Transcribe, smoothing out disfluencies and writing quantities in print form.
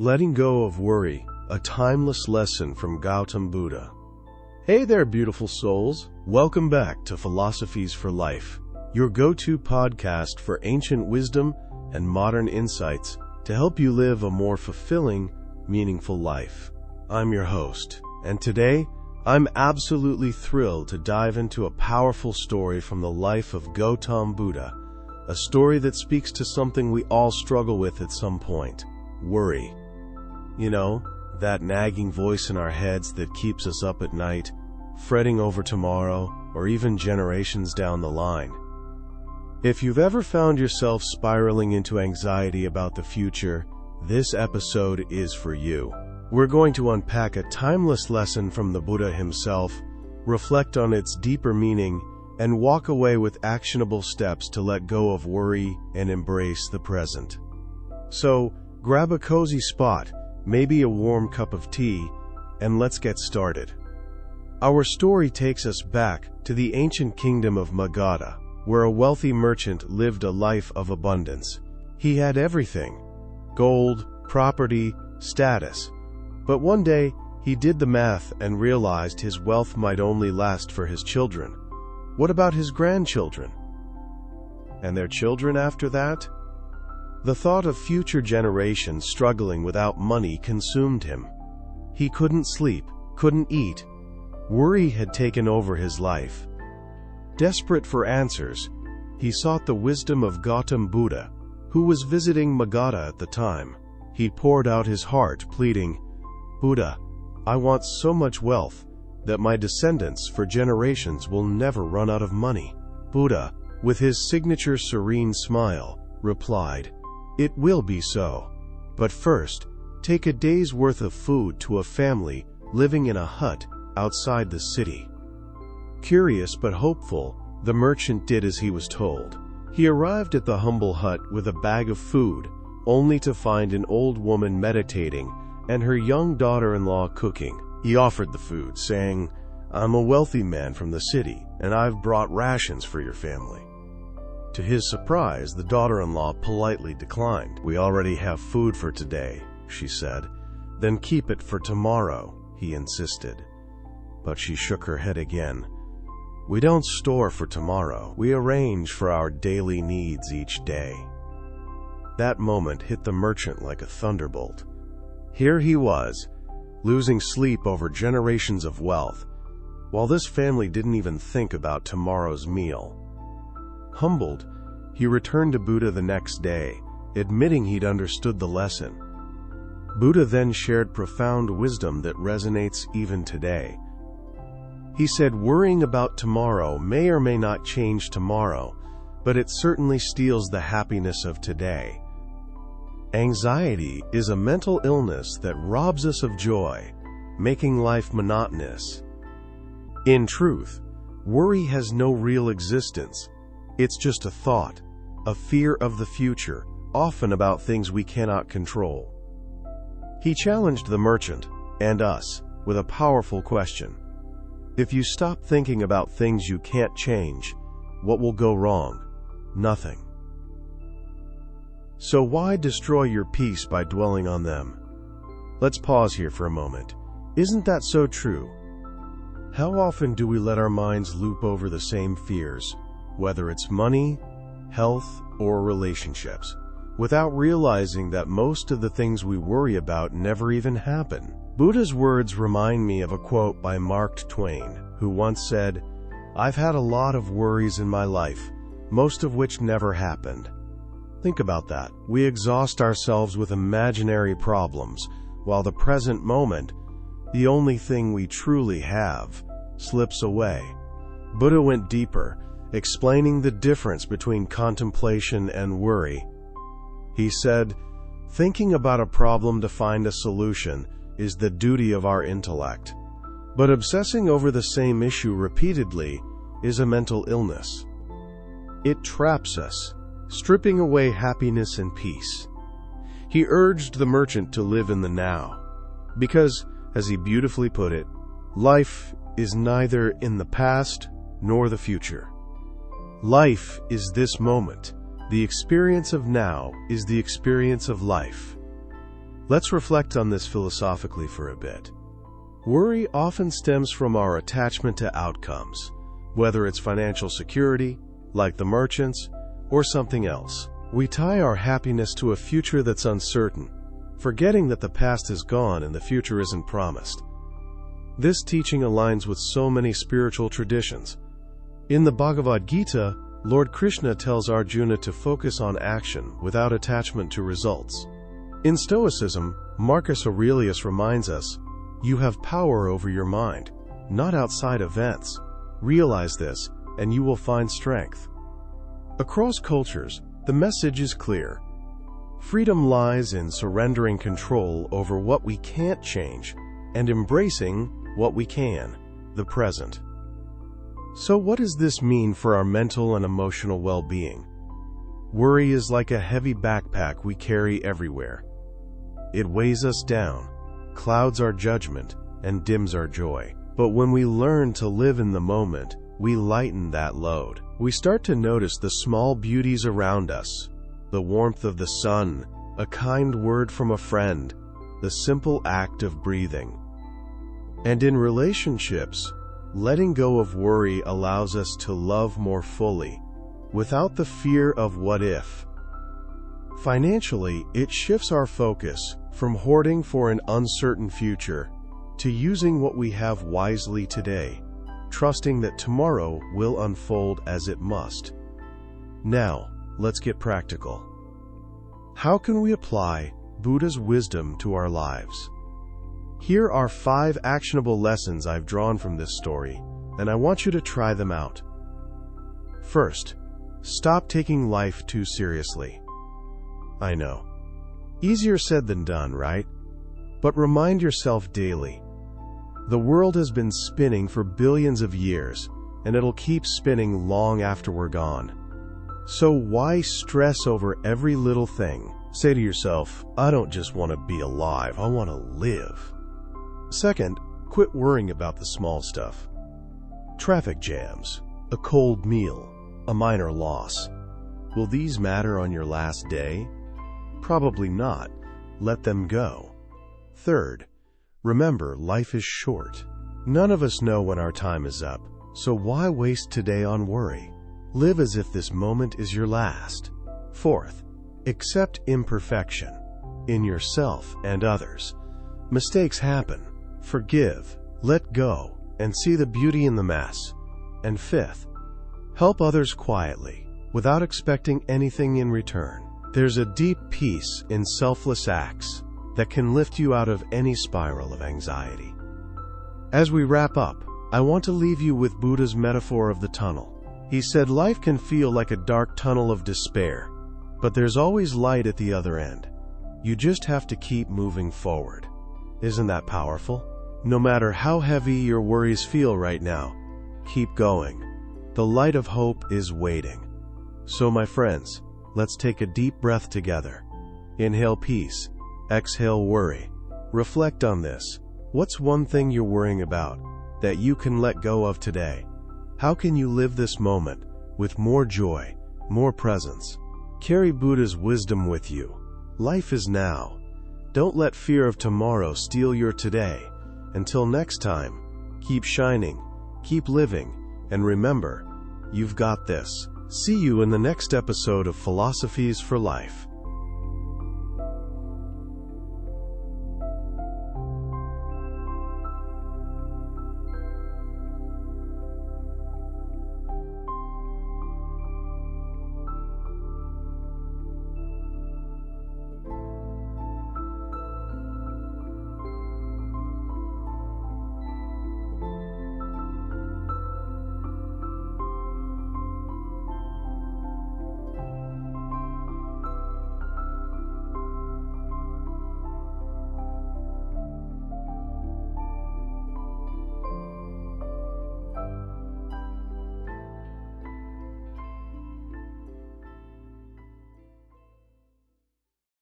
Letting go of worry, a timeless lesson from Gautam Buddha. Hey there, beautiful souls. Welcome back to Philosophies for Life, your go-to podcast for ancient wisdom and modern insights to help you live a more fulfilling, meaningful life. I'm your host, and today, I'm absolutely thrilled to dive into a powerful story from the life of Gautam Buddha, a story that speaks to something we all struggle with at some point: worry. You know, that nagging voice in our heads that keeps us up at night, fretting over tomorrow, or even generations down the line. If you've ever found yourself spiraling into anxiety about the future, this episode is for you. We're going to unpack a timeless lesson from the Buddha himself, reflect on its deeper meaning, and walk away with actionable steps to let go of worry and embrace the present. So, grab a cozy spot, maybe a warm cup of tea, and let's get started. Our story takes us back to the ancient kingdom of Magadha, where a wealthy merchant lived a life of abundance. He had everything: gold, property, status. But one day, he did the math and realized his wealth might only last for his children. What about his grandchildren? And their children after that? The thought of future generations struggling without money consumed him. He couldn't sleep, couldn't eat. Worry had taken over his life. Desperate for answers, he sought the wisdom of Gautam Buddha, who was visiting Magadha at the time. He poured out his heart, pleading, "Buddha, I want so much wealth that my descendants for generations will never run out of money." Buddha, with his signature serene smile, replied, "It will be so. But first, take a day's worth of food to a family living in a hut outside the city." Curious but hopeful, the merchant did as he was told. He arrived at the humble hut with a bag of food, only to find an old woman meditating and her young daughter-in-law cooking. He offered the food, saying, "I'm a wealthy man from the city, and I've brought rations for your family." To his surprise, the daughter-in-law politely declined. "We already have food for today," she said. "Then keep it for tomorrow," he insisted. But she shook her head again. "We don't store for tomorrow. We arrange for our daily needs each day." That moment hit the merchant like a thunderbolt. Here he was, losing sleep over generations of wealth, while this family didn't even think about tomorrow's meal. Humbled, he returned to Buddha the next day, admitting he'd understood the lesson. Buddha then shared profound wisdom that resonates even today. He said, "Worrying about tomorrow may or may not change tomorrow, but it certainly steals the happiness of today." Anxiety is a mental illness that robs us of joy, making life monotonous. In truth, worry has no real existence. It's just a thought, a fear of the future, often about things we cannot control. He challenged the merchant, and us, with a powerful question. If you stop thinking about things you can't change, what will go wrong? Nothing. So why destroy your peace by dwelling on them? Let's pause here for a moment. Isn't that so true? How often do we let our minds loop over the same fears, whether it's money, health, or relationships, without realizing that most of the things we worry about never even happen? Buddha's words remind me of a quote by Mark Twain, who once said, "I've had a lot of worries in my life, most of which never happened." Think about that. We exhaust ourselves with imaginary problems, while the present moment, the only thing we truly have, slips away. Buddha went deeper, explaining the difference between contemplation and worry. He said, "Thinking about a problem to find a solution is the duty of our intellect. But obsessing over the same issue repeatedly is a mental illness. It traps us, stripping away happiness and peace." He urged the merchant to live in the now, because, as he beautifully put it, life is neither in the past nor the future. Life is this moment. The experience of now is the experience of life. Let's reflect on this philosophically for a bit. Worry often stems from our attachment to outcomes, whether it's financial security, like the merchants, or something else. We tie our happiness to a future that's uncertain, forgetting that the past is gone and the future isn't promised. This teaching aligns with so many spiritual traditions. In the Bhagavad Gita, Lord Krishna tells Arjuna to focus on action without attachment to results. In Stoicism, Marcus Aurelius reminds us, "You have power over your mind, not outside events. Realize this, and you will find strength." Across cultures, the message is clear. Freedom lies in surrendering control over what we can't change and embracing what we can, the present. So what does this mean for our mental and emotional well-being? Worry is like a heavy backpack we carry everywhere. It weighs us down, clouds our judgment, and dims our joy. But when we learn to live in the moment, we lighten that load. We start to notice the small beauties around us, the warmth of the sun, a kind word from a friend, the simple act of breathing. And in relationships, letting go of worry allows us to love more fully, without the fear of what if. Financially, it shifts our focus from hoarding for an uncertain future to using what we have wisely today, trusting that tomorrow will unfold as it must. Now, let's get practical. How can we apply Buddha's wisdom to our lives? Here are 5 actionable lessons I've drawn from this story, and I want you to try them out. First, stop taking life too seriously. I know. Easier said than done, right? But remind yourself daily. The world has been spinning for billions of years, and it'll keep spinning long after we're gone. So why stress over every little thing? Say to yourself, I don't just want to be alive, I want to live. Second, quit worrying about the small stuff. Traffic jams, a cold meal, a minor loss. Will these matter on your last day? Probably not. Let them go. Third, remember, life is short. None of us know when our time is up, so why waste today on worry? Live as if this moment is your last. Fourth, accept imperfection in yourself and others. Mistakes happen. Forgive, let go, and see the beauty in the mess. And fifth, help others quietly, without expecting anything in return. There's a deep peace in selfless acts that can lift you out of any spiral of anxiety. As we wrap up, I want to leave you with Buddha's metaphor of the tunnel. He said life can feel like a dark tunnel of despair, but there's always light at the other end. You just have to keep moving forward. Isn't that powerful? No matter how heavy your worries feel right now, keep going. The light of hope is waiting. So my friends, let's take a deep breath together. Inhale peace, exhale worry. Reflect on this. What's one thing you're worrying about that you can let go of today? How can you live this moment with more joy, more presence? Carry Buddha's wisdom with you. Life is now. Don't let fear of tomorrow steal your today. Until next time, keep shining, keep living, and remember, you've got this. See you in the next episode of Philosophies for Life.